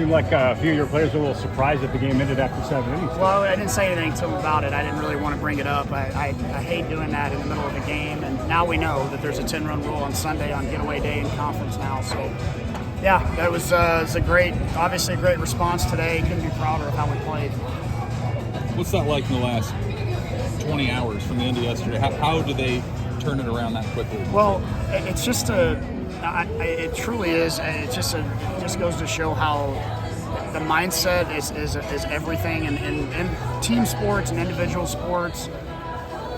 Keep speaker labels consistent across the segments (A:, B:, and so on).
A: Seemed like a few of your players were a little surprised that the game ended after 7 innings.
B: Well, I didn't say anything to them about it. I didn't really want to bring it up. I hate doing that in the middle of the game, and now we know that there's a 10-run rule on Sunday on getaway day in conference now. So, yeah, that was obviously a great response today. Couldn't be prouder of how we played.
C: What's that like in the last 20 hours from the end of yesterday? How do they turn it around that quickly?
B: Well, it's just it truly is. It just goes to show how the mindset is everything in team sports and individual sports.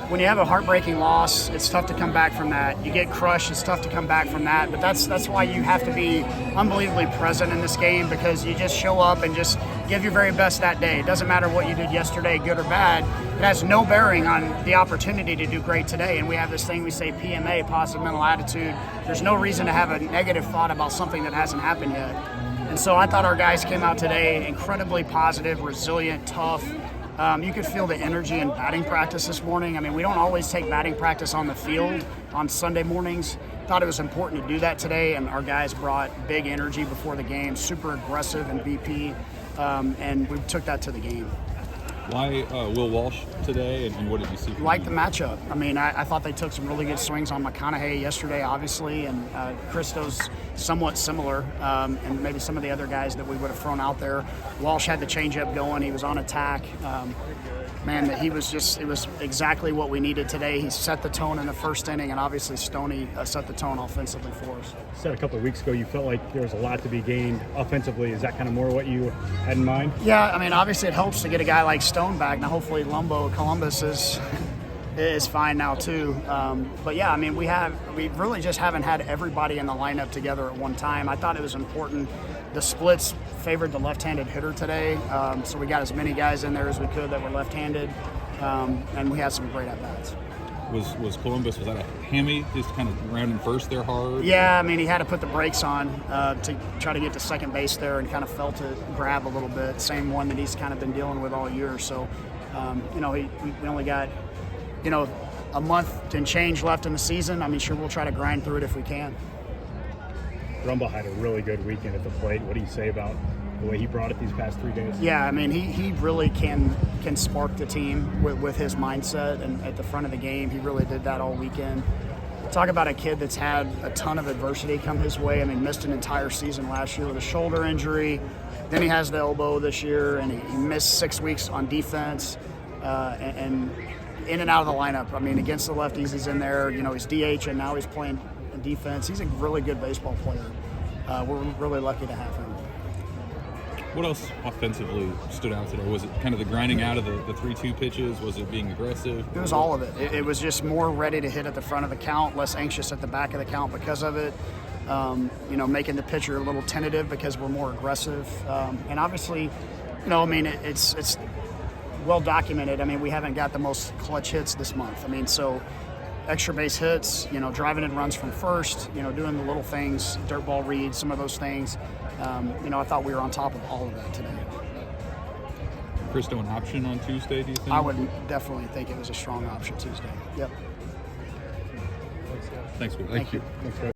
B: When you have a heartbreaking loss, it's tough to come back from that. You get crushed, it's tough to come back from that. But that's why you have to be unbelievably present in this game, because you just show up and just give your very best that day. It doesn't matter what you did yesterday, good or bad. It has no bearing on the opportunity to do great today. And we have this thing we say PMA, positive mental attitude. There's no reason to have a negative thought about something that hasn't happened yet. And so I thought our guys came out today incredibly positive, resilient, tough. You could feel the energy in batting practice this morning. I mean, we don't always take batting practice on the field on Sunday mornings. Thought it was important to do that today, and our guys brought big energy before the game, super aggressive and BP, and we took that to the game.
C: Why Will Walsh today, and what did you see?
B: Like the matchup. I mean, I thought they took some really good swings on McConaughey yesterday, obviously, and Christo's somewhat similar, and maybe some of the other guys that we would have thrown out there. Walsh had the changeup going. He was on attack. It was exactly what we needed today. He set the tone in the first inning, and obviously Stoney set the tone offensively for us.
A: You said a couple of weeks ago you felt like there was a lot to be gained offensively. Is that kind of more what you had in mind?
B: Yeah, I mean, obviously it helps to get a guy like Stone back. Now, hopefully Columbus is fine now too. But yeah, I mean, we really just haven't had everybody in the lineup together at one time. I thought it was important. The splits favored the left-handed hitter today, so we got as many guys in there as we could that were left-handed, and we had some great at-bats.
C: Was Columbus, was that a hammy, just kind of rounding first there hard?
B: Yeah, I mean, he had to put the brakes on to try to get to second base there, and kind of felt it grab a little bit. Same one that he's kind of been dealing with all year. So, we only got, a month and change left in the season. I mean, sure, we'll try to grind through it if we can.
A: Rumble had a really good weekend at the plate. What do you say about the way he brought it these past 3 days?
B: Yeah, I mean, he really can spark the team with his mindset, and at the front of the game, he really did that all weekend. Talk about a kid that's had a ton of adversity come his way. I mean, missed an entire season last year with a shoulder injury. Then he has the elbow this year, and he missed 6 weeks on defense, and in and out of the lineup. I mean, against the lefties, he's in there. He's DH, and now he's playing defense. He's a really good baseball player. We're really lucky to have him.
C: What else offensively stood out today? Was it kind of the grinding out of the 3-2 pitches? Was it being aggressive?
B: It was all of it. It was just more ready to hit at the front of the count, less anxious at the back of the count because of it. Making the pitcher a little tentative because we're more aggressive. And obviously, it's well documented. I mean, we haven't got the most clutch hits this month. I mean, so extra base hits, driving in runs from first, doing the little things, dirt ball reads, some of those things. I thought we were on top of all of that today.
C: Christo an option on Tuesday, do you think?
B: I would definitely think it was a strong option Tuesday. Yep.
C: Thanks, Will.
B: Thank you.
A: Thanks,